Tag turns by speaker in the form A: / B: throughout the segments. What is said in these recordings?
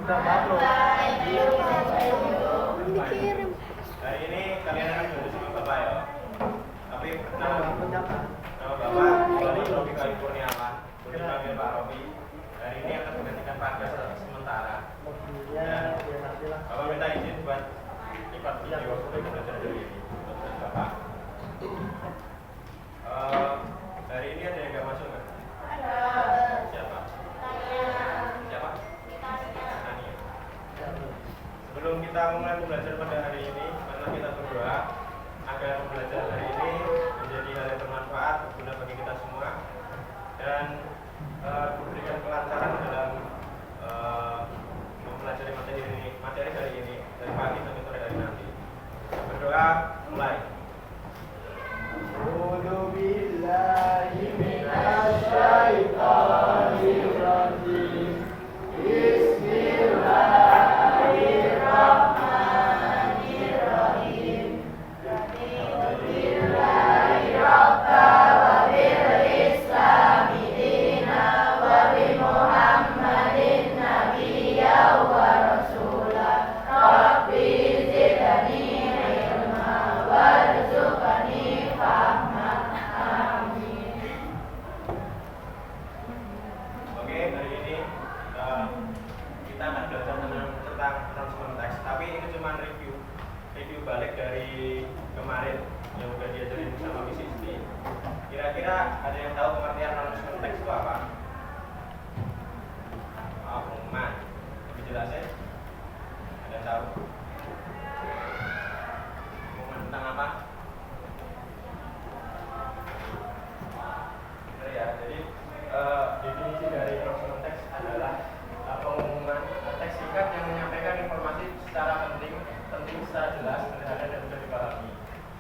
A: Dikirim.
B: Hari ini kalian akan belajar sama Bapak ya. Tapi nama Bapak Robi Kayu Kurniawan, dipanggil Pak Robi. Hari ini akan menggantikan Pak Gas sementara. Dan Bapak minta izin buat ikut video untuk belajar dari ini. Untuk Bapak. Hari ini ada yang nggak masuk nggak? Siapa? Siapa? Tania. Sebelum kita mulai belajar pada hari ini, mari kita berdoa agar belajar hari ini menjadi hal yang bermanfaat guna bagi kita semua dan diberikan kelancaran dalam mempelajari materi hari ini dari pagi sampai sore hari nanti. Berdoa mulai. A'udzu billahi minasy syaithanir rajim. Bismillahirrahmanirrahim. Alhamdulillahi rabbil islami dina wa bi Muhammadin nabiyya wa rasula. Rabbi zidni ilma warzuqni fahma. Amin. Oke, hari ini kita akan belajar tentang announcement text. Tapi ini cuma review balik dari kemarin yang udah diajarin sama Miss Isti. Kira-kira ada yang tahu pengertian announcement text itu apa? Oh, pengumuman. Lebih jelas ya? Ada yang tahu? Pengumuman tentang apa? Benar ya. Jadi definisi dari announcement text adalah pengumuman teks singkat yang menyampaikan informasi secara penting secara jelas, sederhana dan mudah dipahami.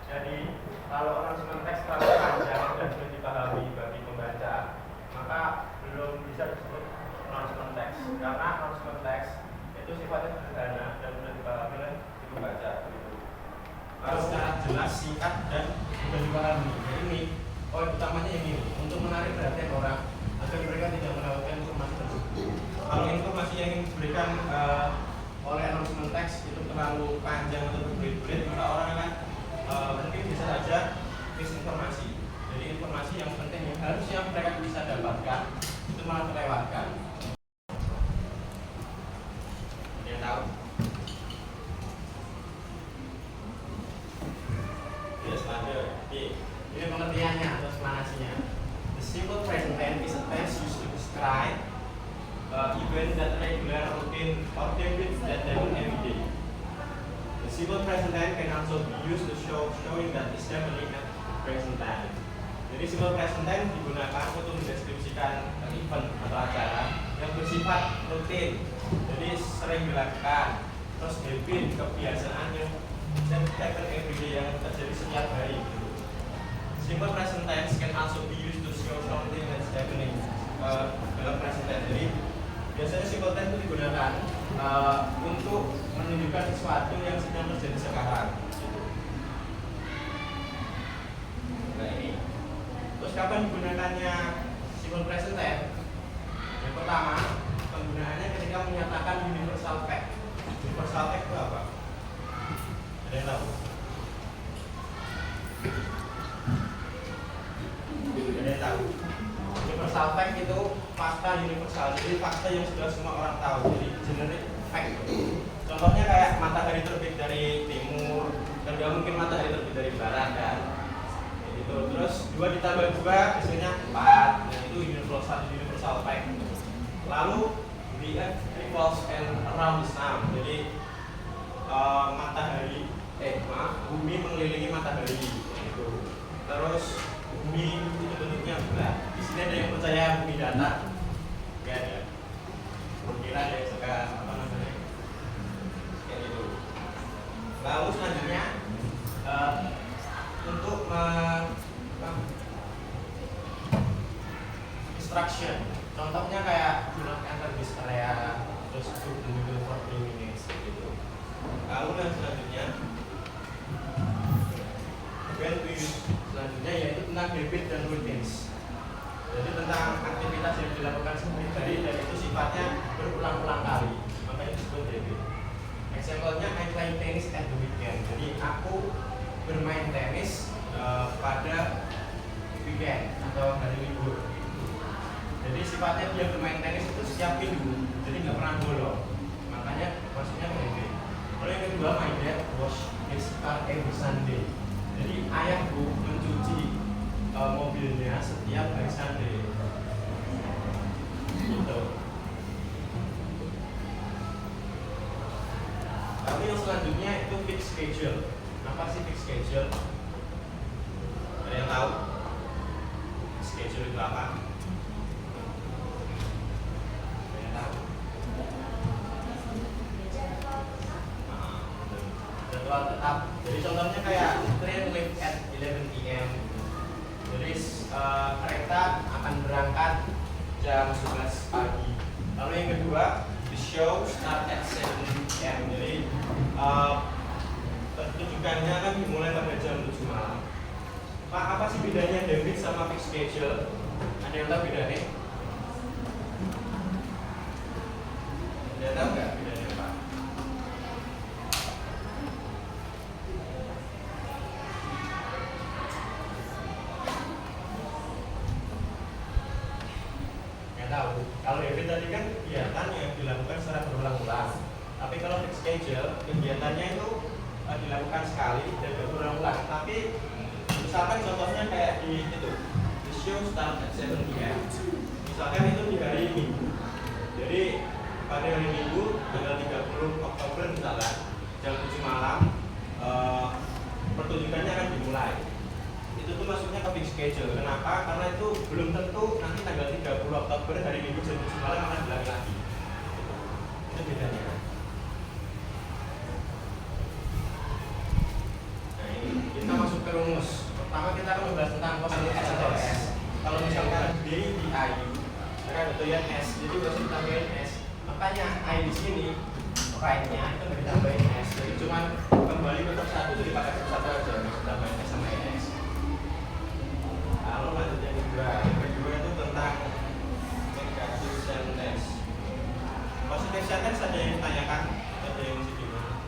B: Jadi kalau announcement teks terlalu panjang dan sulit dipahami bagi pembaca, maka belum bisa disebut announcement text. Karena announcement text itu sifatnya sederhana dan mudah dipahami oleh pembaca. Kalau secara jelas, singkat dan mudah dipahami. Jadi ini poin utamanya ini untuk menarik perhatian orang agar mereka tidak mendapatkan informasi tersebut. Kalau informasi yang ingin diberikan oleh announcement text itu terlalu panjang atau berbelit-belit, maka orang akan mungkin bisa saja misinformasi. Jadi informasi yang penting yang harusnya mereka bisa dapatkan itu malah terlewatkan. Ada yang tahu? Ya, selanjutnya. Ini pengertiannya atau semangatnya. The simple present tense is a tense used to describe event that regular, routine, or habits that happen every day. The simple present tense can also be used to showing that is happening at present time. Jadi simple present tense digunakan untuk mendeskripsikan event atau acara yang bersifat rutin, jadi sering dilakukan, terus habit, kebiasaan yang happen every day yang terjadi setiap hari. Simple present tense can also be used to show something that's happening dalam present tense. Jadi biasanya simple tense itu digunakan untuk menunjukkan sesuatu yang sedang terjadi sekarang. Nah ini. Terus kapan digunakannya simple present tense? Yang pertama, penggunaannya ketika menyatakan universal fact. Universal fact itu apa? Ada yang tahu? Ada yang tahu? Universal fact itu fakta universal, jadi fakta yang sudah semua orang tahu, jadi generic fact. Contohnya kayak matahari terbit dari timur, dan gak mungkin matahari terbit dari barat kan. Gitu. Terus 2 ditambah 2 biasanya 4, dan itu universal fact. Lalu the earth revolves around the sun, jadi bumi mengelilingi matahari. Gitu. Terus bumi itu bentuknya bulat. Di sini ada yang percaya bumi datar, ya ada. Mungkin ada yang suka apa namanya, kayak gitu. Lalu selanjutnya untuk instruction, contohnya kayak do not enter this area, terus to the middle for 3 minutes gitu. Lalu yang selanjutnya when to use, selanjutnya yaitu tentang habit dan routines. Jadi tentang aktivitas yang dilakukan sehari-hari dan itu sifatnya berulang-ulang kali, makanya disebut habit. Example-nya, I play tennis at the weekend. Jadi aku bermain tenis pada weekend atau hari libur. Jadi sifatnya dia bermain tenis itu setiap minggu, jadi nggak pernah bolong. Makanya maksudnya habit. Lalu yang kedua, my dad wash his car every Sunday. Jadi ayahku mencuci mobilnya setiap hari Sunday. Gitu. Lalu yang selanjutnya itu fixed schedule. Apa sih fixed schedule? Ada yang tahu? Schedule itu apa? Ada yang tahu? Jadwal tetap. Jadi contohnya kayak train leave at 11 PM. Jadi kereta akan berangkat jam 11 pagi. Lalu yang kedua, the show start at 7 PM. Jadi pertunjukannya kan dimulai pada jam 7 malam. Pak, apa sih bedanya habit sama fixed schedule? Ada yang tahu bedanya? Ada yang tahu nggak bedanya, Pak? Nggak tahu. Kalau habit tadi kan kegiatan yang dilakukan secara berulang-ulang. Tapi kalau fixed schedule, kegiatannya itu dilakukan sekali dan berulang-ulang. Tapi misalkan contohnya kayak di itu, the show start at 7 PM. Misalkan itu di hari Minggu. Jadi pada hari Minggu tanggal 30 Oktober misalkan jam 7 malam pertunjukannya akan dimulai. Itu tuh maksudnya ke fixed schedule. Kenapa? Karena itu belum tentu nanti tanggal 30 Oktober hari Minggu jam 7 malam akan dilakukan lagi. Itu bedanya. Kita masuk ke rumus. Pertama kita akan membahas tentang kosinus S atau S. Kalau misalkan D di I, maka betul ya S. Jadi harus ditambahin S. Makanya I di sini right-nya itu nggak ditambahin S. Jadi cuma kembali ke per 1, jadi pakai per 1 aja. Tambahin S sama S. Lalu lanjut yang kedua. Yang kedua itu tentang negative sentence. Positive sentence ada yang ditanyakan, ada yang masih bingung.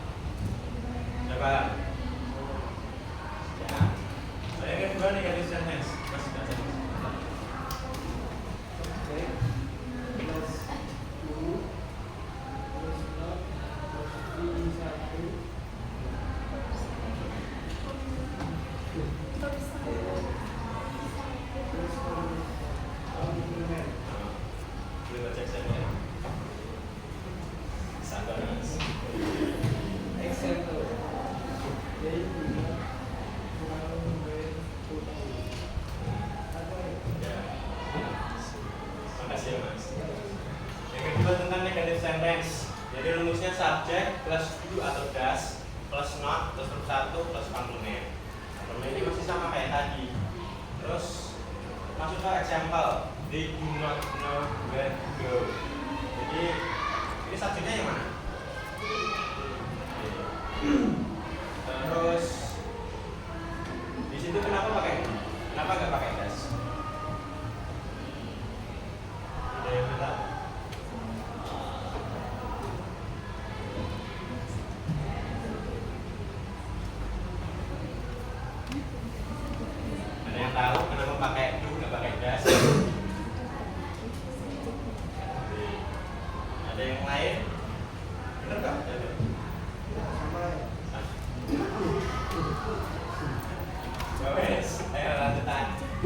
B: Coba. Yang kedua negative sentence. Masih baca.
A: Okay. Plus 2 plus not plus 3 1. Terus komplement.
B: Boleh baca example-nya? Sabar Mas.
A: Example. Jadi kurang dari putih. Apa ya?
B: Ya. Makasih ya Mas. Yang kedua tentang negative sentence. Jadi rumusnya subject plus do atau does plus not plus verb 1 plus complement. Complement ini masih sama kayak tadi. Terus masuk ke example. They do not know where to go. Jadi ini subjeknya yang mana? Terus di situ kenapa pakai do? Kenapa nggak pakai does? Ada yang tahu? Ada yang tahu kenapa pakai do nggak pakai does? Ada yang lain? Benar nggak?
A: Sama ya.
B: Wes, ayo lanjutan.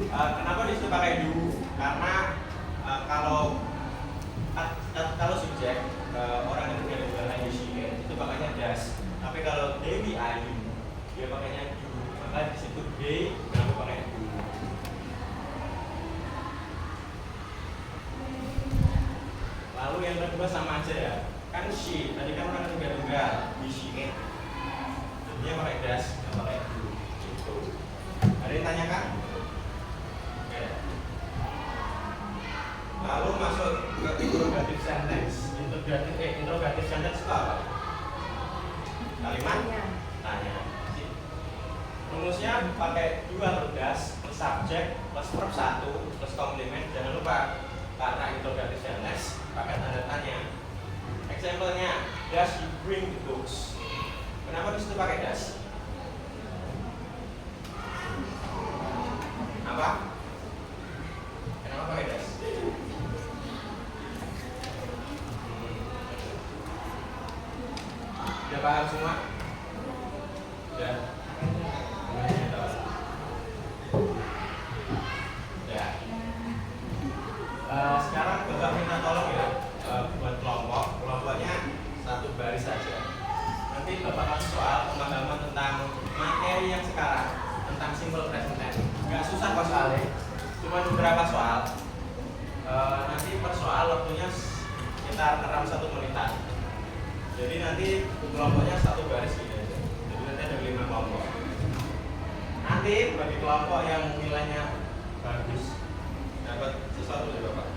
B: Kenapa disitu pakai do? Karena kalau subjek orang yang tidak menggunakan she itu pakainya does. Tapi kalau Dewi Ayu dia pakainya do. Maka disitu they kenapa pakai do? Lalu yang kedua sama aja ya. Kan she tadi kan orang tunggal-tunggal di she it. Dia pakai does, nggak pakai do. Gitu. Ada yang tanyakan? Oke. Lalu masuk ke interrogative sentence. Interrogative sentence itu apa? Kalimat tanya. Rumusnya pakai do atau does plus subjek plus verb 1 plus komplement, jangan lupa karena interrogatif challenge pakai tanda tanya. Example-nya, does he bring the books? Kenapa di situ pakai does? Apa? Kenapa pakai does? Udah paham semua? Udah? Ya. Sekarang Bapak minta tolong ya, buat kelompoknya satu baris saja. Nanti Bapak kasih soal pemahaman tentang materi yang sekarang, tentang simple present tense. Nggak susah kok soalnya, cuma beberapa soal. Nanti per soal waktunya sekitar 1 menitan. Jadi nanti kelompoknya satu baris gitu aja. Jadi nanti ada 5 kelompok. Nanti bagi kelompok yang nilainya bagus dapat sesuatu dari Bapak.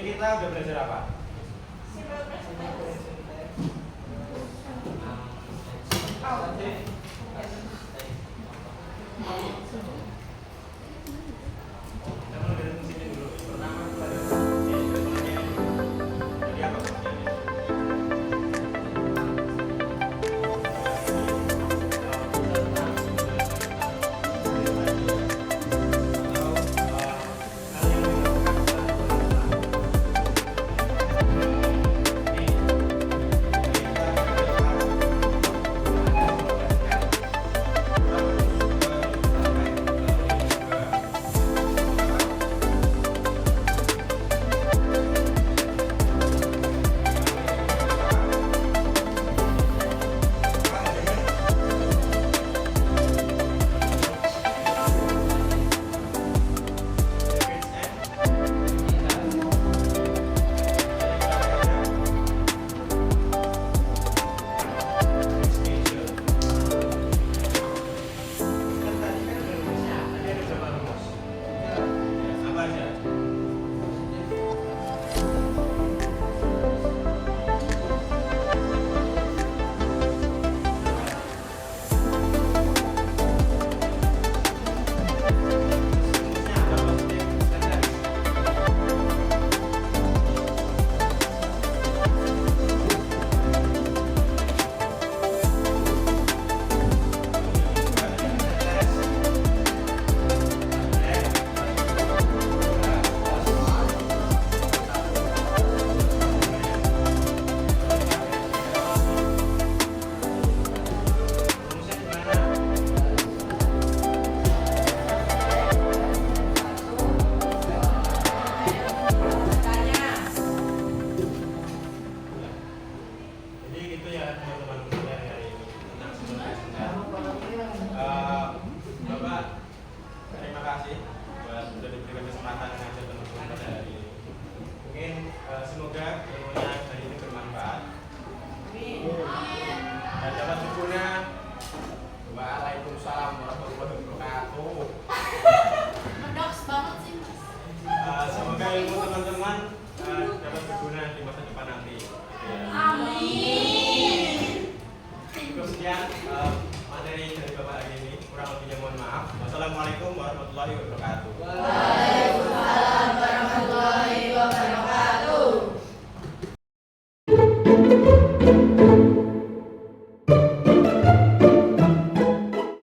B: Kita udah belajar apa?
A: Simple present tense.